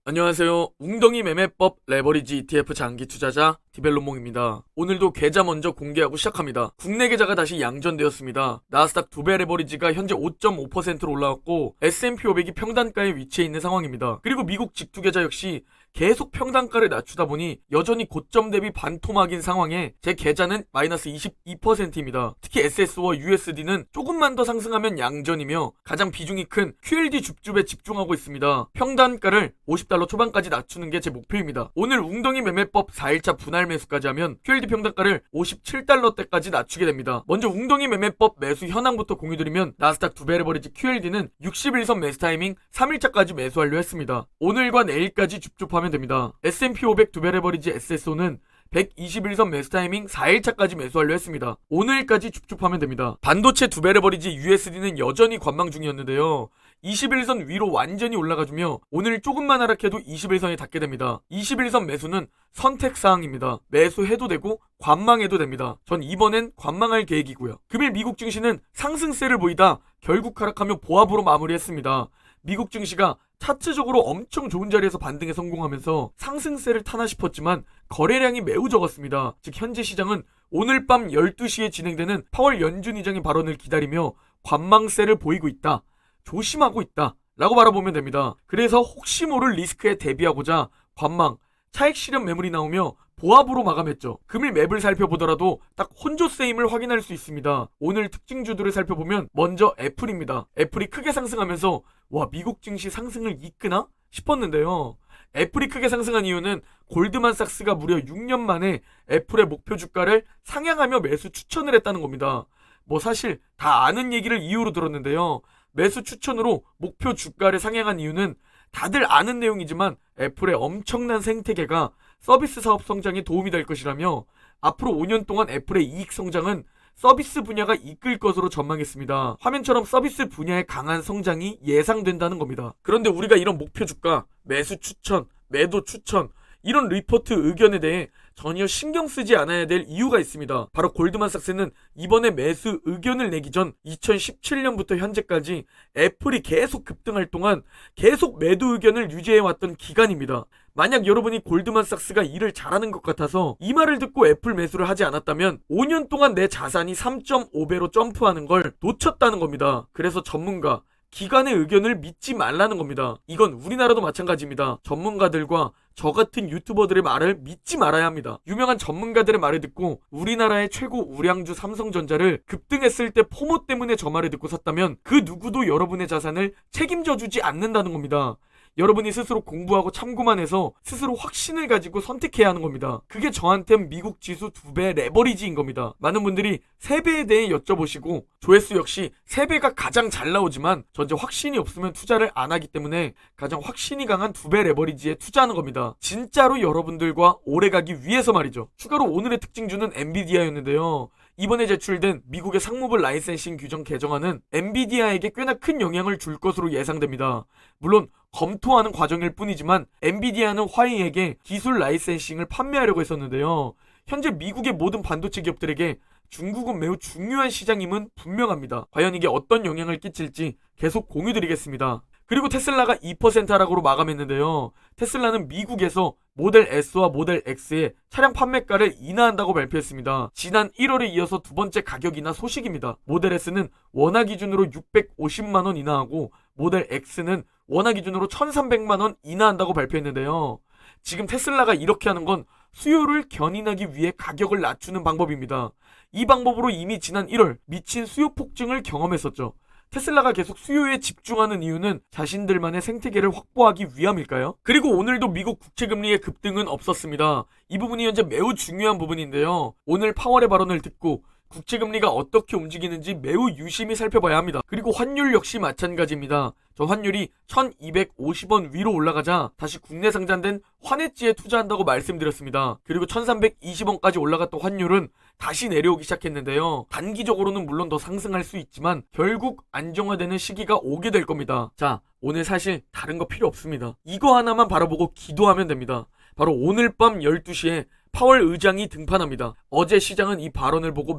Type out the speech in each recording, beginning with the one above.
안녕하세요. 웅덩이 매매법 레버리지 ETF 장기 투자자 디벨론몽입니다. 오늘도 계좌 먼저 공개하고 시작합니다. 국내 계좌가 다시 양전되었습니다. 나스닥 2배 레버리지가 현재 5.5%로 올라왔고 S&P 500이 평단가에 위치해 있는 상황입니다. 그리고 미국 직투 계좌 역시 계속 평단가를 낮추다 보니 여전히 고점 대비 반토막인 상황에 제 계좌는 마이너스 22%입니다. 특히 SS와 USD는 조금만 더 상승하면 양전이며 가장 비중이 큰 QLD 줍줍에 집중하고 있습니다. 평단가를 $50 초반까지 낮추는 게 제 목표입니다. 오늘 웅덩이 매매법 4일차 분할 매수까지 하면 QLD 평단가를 $57대까지 낮추게 됩니다. 먼저 웅덩이 매매법 매수 현황부터 공유드리면 나스닥 2배 레버리지 QLD는 61선 매수 타이밍 3일차까지 매수 완료했습니다. 오늘과 내일까지 줍줍하면 됩니다. S&P 500 2배 레버리지 SSO는 121선 매수 타이밍 4일차까지 매수 완료했습니다. 오늘까지 줍줍하면 됩니다. 반도체 2배 레버리지 USD는 여전히 관망 중이었는데요. 21선 위로 완전히 올라가주며 오늘 조금만 하락해도 21선에 닿게 됩니다. 21선 매수는 선택사항입니다. 매수해도 되고 관망해도 됩니다. 전 이번엔 관망할 계획이고요. 금일 미국 증시는 상승세를 보이다 결국 하락하며 보합으로 마무리했습니다. 미국 증시가 차트적으로 엄청 좋은 자리에서 반등에 성공하면서 상승세를 타나 싶었지만 거래량이 매우 적었습니다. 즉 현재 시장은 오늘 밤 12시에 진행되는 파월 연준 의장의 발언을 기다리며 관망세를 보이고 있다. 조심하고 있다 라고 바라보면 됩니다. 그래서 혹시 모를 리스크에 대비하고자 관망, 차익 실현 매물이 나오며 보합으로 마감했죠. 금일 맵을 살펴보더라도 딱 혼조세임을 확인할 수 있습니다. 오늘 특징주들을 살펴보면 먼저 애플입니다. 애플이 크게 상승하면서 와 미국 증시 상승을 이끄나 싶었는데요. 애플이 크게 상승한 이유는 골드만삭스가 무려 6년 만에 애플의 목표 주가를 상향하며 매수 추천을 했다는 겁니다. 뭐 사실 다 아는 얘기를 이유로 들었는데요. 매수 추천으로 목표 주가를 상향한 이유는 다들 아는 내용이지만 애플의 엄청난 생태계가 서비스 사업 성장에 도움이 될 것이라며 앞으로 5년 동안 애플의 이익 성장은 서비스 분야가 이끌 것으로 전망했습니다. 화면처럼 서비스 분야의 강한 성장이 예상된다는 겁니다. 그런데 우리가 이런 목표 주가, 매수 추천, 매도 추천 이런 리포트 의견에 대해 전혀 신경 쓰지 않아야 될 이유가 있습니다. 바로 골드만삭스는 이번에 매수 의견을 내기 전 2017년부터 현재까지 애플이 계속 급등할 동안 계속 매도 의견을 유지해왔던 기간입니다. 만약 여러분이 골드만삭스가 일을 잘하는 것 같아서 이 말을 듣고 애플 매수를 하지 않았다면 5년 동안 내 자산이 3.5배로 점프하는 걸 놓쳤다는 겁니다. 그래서 전문가, 기관의 의견을 믿지 말라는 겁니다. 이건 우리나라도 마찬가지입니다. 전문가들과 저 같은 유튜버들의 말을 믿지 말아야 합니다. 유명한 전문가들의 말을 듣고 우리나라의 최고 우량주 삼성전자를 급등했을 때 포모 때문에 저 말을 듣고 샀다면 그 누구도 여러분의 자산을 책임져 주지 않는다는 겁니다. 여러분이 스스로 공부하고 참고만 해서 스스로 확신을 가지고 선택해야 하는 겁니다. 그게 저한텐 미국 지수 2배 레버리지인 겁니다. 많은 분들이 3배에 대해 여쭤보시고 조회수 역시 3배가 가장 잘 나오지만 전제 확신이 없으면 투자를 안 하기 때문에 가장 확신이 강한 2배 레버리지에 투자하는 겁니다. 진짜로 여러분들과 오래가기 위해서 말이죠. 추가로 오늘의 특징주는 엔비디아였는데요. 이번에 제출된 미국의 상무부 라이센싱 규정 개정안은 엔비디아에게 꽤나 큰 영향을 줄 것으로 예상됩니다. 물론 검토하는 과정일 뿐이지만 엔비디아는 화웨이에게 기술 라이센싱을 판매하려고 했었는데요. 현재 미국의 모든 반도체 기업들에게 중국은 매우 중요한 시장임은 분명합니다. 과연 이게 어떤 영향을 끼칠지 계속 공유드리겠습니다. 그리고 테슬라가 2% 하락으로 마감했는데요. 테슬라는 미국에서 모델 S와 모델 X의 차량 판매가를 인하한다고 발표했습니다. 지난 1월에 이어서 두 번째 가격 인하 소식입니다. 모델 S는 원화 기준으로 650만원 인하하고 모델 X는 원화 기준으로 1300만원 인하한다고 발표했는데요. 지금 테슬라가 이렇게 하는 건 수요를 견인하기 위해 가격을 낮추는 방법입니다. 이 방법으로 이미 지난 1월 미친 수요 폭증을 경험했었죠. 테슬라가 계속 수요에 집중하는 이유는 자신들만의 생태계를 확보하기 위함일까요? 그리고 오늘도 미국 국채금리의 급등은 없었습니다. 이 부분이 현재 매우 중요한 부분인데요. 오늘 파월의 발언을 듣고 국채금리가 어떻게 움직이는지 매우 유심히 살펴봐야 합니다. 그리고 환율 역시 마찬가지입니다. 저 환율이 1250원 위로 올라가자 다시 국내 상장된 환해지에 투자한다고 말씀드렸습니다. 그리고 1320원까지 올라갔던 환율은 다시 내려오기 시작했는데요. 단기적으로는 물론 더 상승할 수 있지만 결국 안정화되는 시기가 오게 될 겁니다. 자, 오늘 사실 다른 거 필요 없습니다. 이거 하나만 바라보고 기도하면 됩니다. 바로 오늘 밤 12시에 파월 의장이 등판합니다. 어제 시장은 이 발언을 보고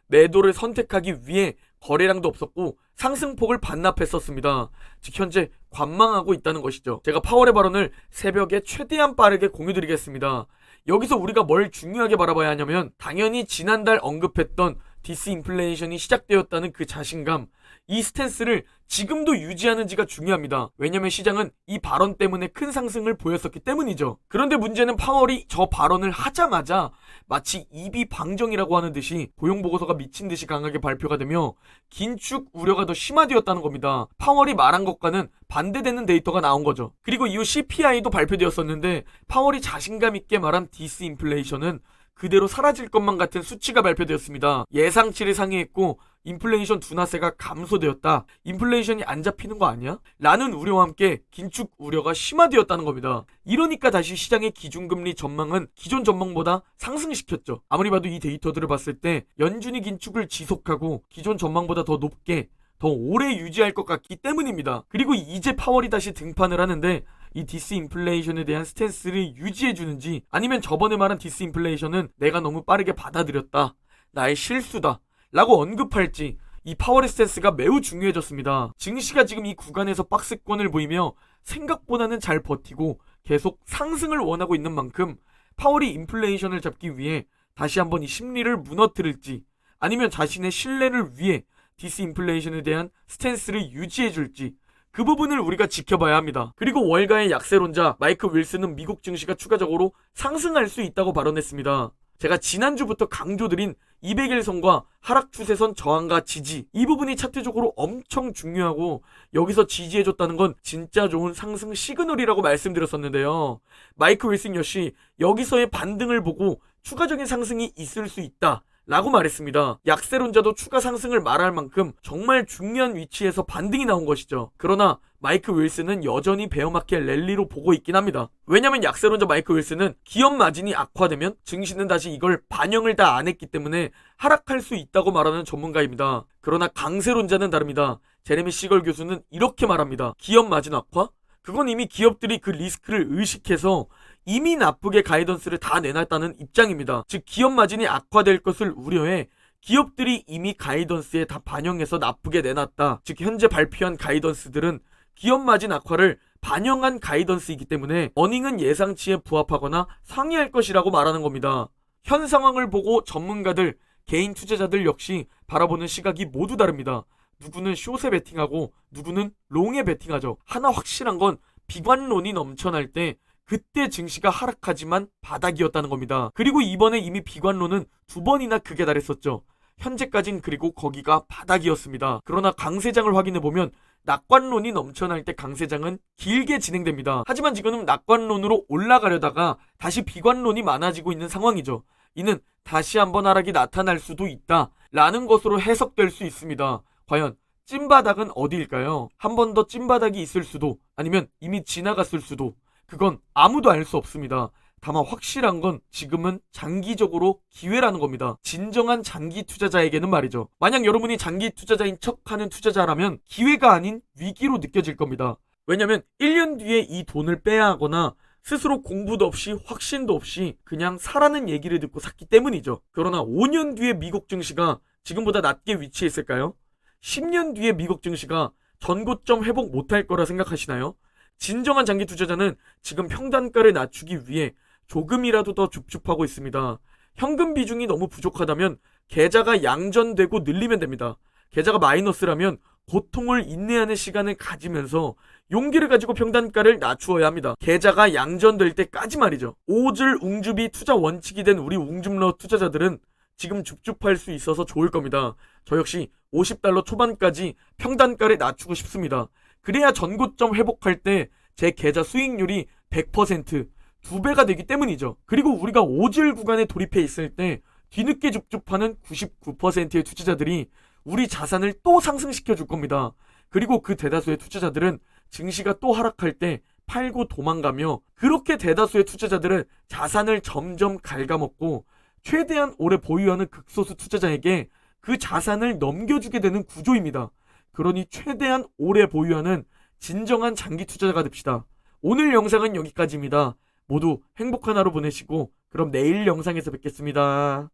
매도를 선택하기 위해 거래량도 없었고 상승폭을 반납했었습니다. 즉 현재 관망하고 있다는 것이죠. 제가 파월의 발언을 새벽에 최대한 빠르게 공유드리겠습니다. 여기서 우리가 뭘 중요하게 바라봐야 하냐면 당연히 지난달 언급했던 디스인플레이션이 시작되었다는 그 자신감, 이 스탠스를 지금도 유지하는지가 중요합니다. 왜냐면 시장은 이 발언 때문에 큰 상승을 보였었기 때문이죠. 그런데 문제는 파월이 저 발언을 하자마자 마치 입이 방정이라고 하는 듯이 고용보고서가 미친 듯이 강하게 발표가 되며 긴축 우려가 더 심화되었다는 겁니다. 파월이 말한 것과는 반대되는 데이터가 나온 거죠. 그리고 이후 CPI도 발표되었었는데 파월이 자신감 있게 말한 디스인플레이션은 그대로 사라질 것만 같은 수치가 발표되었습니다. 예상치를 상회했고 인플레이션 둔화세가 감소되었다. 인플레이션이 안 잡히는 거 아니야? 라는 우려와 함께 긴축 우려가 심화되었다는 겁니다. 이러니까 다시 시장의 기준금리 전망은 기존 전망보다 상승시켰죠. 아무리 봐도 이 데이터들을 봤을 때 연준이 긴축을 지속하고 기존 전망보다 더 높게 더 오래 유지할 것 같기 때문입니다. 그리고 이제 파월이 다시 등판을 하는데 이 디스인플레이션에 대한 스탠스를 유지해주는지 아니면 저번에 말한 디스인플레이션은 내가 너무 빠르게 받아들였다, 나의 실수다 라고 언급할지 이 파월의 스탠스가 매우 중요해졌습니다. 증시가 지금 이 구간에서 박스권을 보이며 생각보다는 잘 버티고 계속 상승을 원하고 있는 만큼 파월이 인플레이션을 잡기 위해 다시 한번 이 심리를 무너뜨릴지 아니면 자신의 신뢰를 위해 디스인플레이션에 대한 스탠스를 유지해줄지 그 부분을 우리가 지켜봐야 합니다. 그리고 월가의 약세론자 마이크 윌슨은 미국 증시가 추가적으로 상승할 수 있다고 발언했습니다. 제가 지난주부터 강조드린 200일선과 하락 추세선 저항과 지지, 이 부분이 차트적으로 엄청 중요하고 여기서 지지해줬다는 건 진짜 좋은 상승 시그널이라고 말씀드렸었는데요. 마이크 윌슨 역시 여기서의 반등을 보고 추가적인 상승이 있을 수 있다 라고 말했습니다. 약세론자도 추가 상승을 말할 만큼 정말 중요한 위치에서 반등이 나온 것이죠. 그러나 마이크 윌슨은 여전히 베어마켓 랠리로 보고 있긴 합니다. 왜냐면 약세론자 마이크 윌슨은 기업 마진이 악화되면 증시는 다시 이걸 반영을 다 안 했기 때문에 하락할 수 있다고 말하는 전문가입니다. 그러나 강세론자는 다릅니다. 제레미 시걸 교수는 이렇게 말합니다. 기업 마진 악화? 그건 이미 기업들이 그 리스크를 의식해서 이미 나쁘게 가이던스를 다 내놨다는 입장입니다. 즉 기업 마진이 악화될 것을 우려해 기업들이 이미 가이던스에 다 반영해서 나쁘게 내놨다. 즉 현재 발표한 가이던스들은 기업 마진 악화를 반영한 가이던스이기 때문에 어닝은 예상치에 부합하거나 상회할 것이라고 말하는 겁니다. 현 상황을 보고 전문가들, 개인 투자자들 역시 바라보는 시각이 모두 다릅니다. 누구는 숏에 베팅하고 누구는 롱에 베팅하죠. 하나 확실한 건 비관론이 넘쳐날 때 그때 증시가 하락하지만 바닥이었다는 겁니다. 그리고 이번에 이미 비관론은 2번이나 크게 달했었죠. 현재까진 그리고 거기가 바닥이었습니다. 그러나 강세장을 확인해보면 낙관론이 넘쳐날 때 강세장은 길게 진행됩니다. 하지만 지금은 낙관론으로 올라가려다가 다시 비관론이 많아지고 있는 상황이죠. 이는 다시 한번 하락이 나타날 수도 있다 라는 것으로 해석될 수 있습니다. 과연 찐바닥은 어디일까요? 한 번 더 찐바닥이 있을 수도 아니면 이미 지나갔을 수도 그건 아무도 알 수 없습니다. 다만 확실한 건 지금은 장기적으로 기회라는 겁니다. 진정한 장기 투자자에게는 말이죠. 만약 여러분이 장기 투자자인 척하는 투자자라면 기회가 아닌 위기로 느껴질 겁니다. 왜냐면 1년 뒤에 이 돈을 빼야 하거나 스스로 공부도 없이 확신도 없이 그냥 사라는 얘기를 듣고 샀기 때문이죠. 그러나 5년 뒤에 미국 증시가 지금보다 낮게 위치해 있을까요? 10년 뒤에 미국 증시가 전고점 회복 못할 거라 생각하시나요? 진정한 장기 투자자는 지금 평단가를 낮추기 위해 조금이라도 더 줍줍하고 있습니다. 현금 비중이 너무 부족하다면 계좌가 양전되고 늘리면 됩니다. 계좌가 마이너스라면 고통을 인내하는 시간을 가지면서 용기를 가지고 평단가를 낮추어야 합니다. 계좌가 양전될 때까지 말이죠. 오즐 웅줍이 투자 원칙이 된 우리 웅줍러 투자자들은 지금 줍줍할 수 있어서 좋을 겁니다. 저 역시 $50 초반까지 평단가를 낮추고 싶습니다. 그래야 전고점 회복할 때 제 계좌 수익률이 100%, 2배가 되기 때문이죠. 그리고 우리가 오즐 구간에 돌입해 있을 때 뒤늦게 줍줍하는 99%의 투자자들이 우리 자산을 또 상승시켜 줄 겁니다. 그리고 그 대다수의 투자자들은 증시가 또 하락할 때 팔고 도망가며 그렇게 대다수의 투자자들은 자산을 점점 갉아먹고 최대한 오래 보유하는 극소수 투자자에게 그 자산을 넘겨주게 되는 구조입니다. 그러니 최대한 오래 보유하는 진정한 장기 투자자가 됩시다. 오늘 영상은 여기까지입니다. 모두 행복한 하루 보내시고 그럼 내일 영상에서 뵙겠습니다.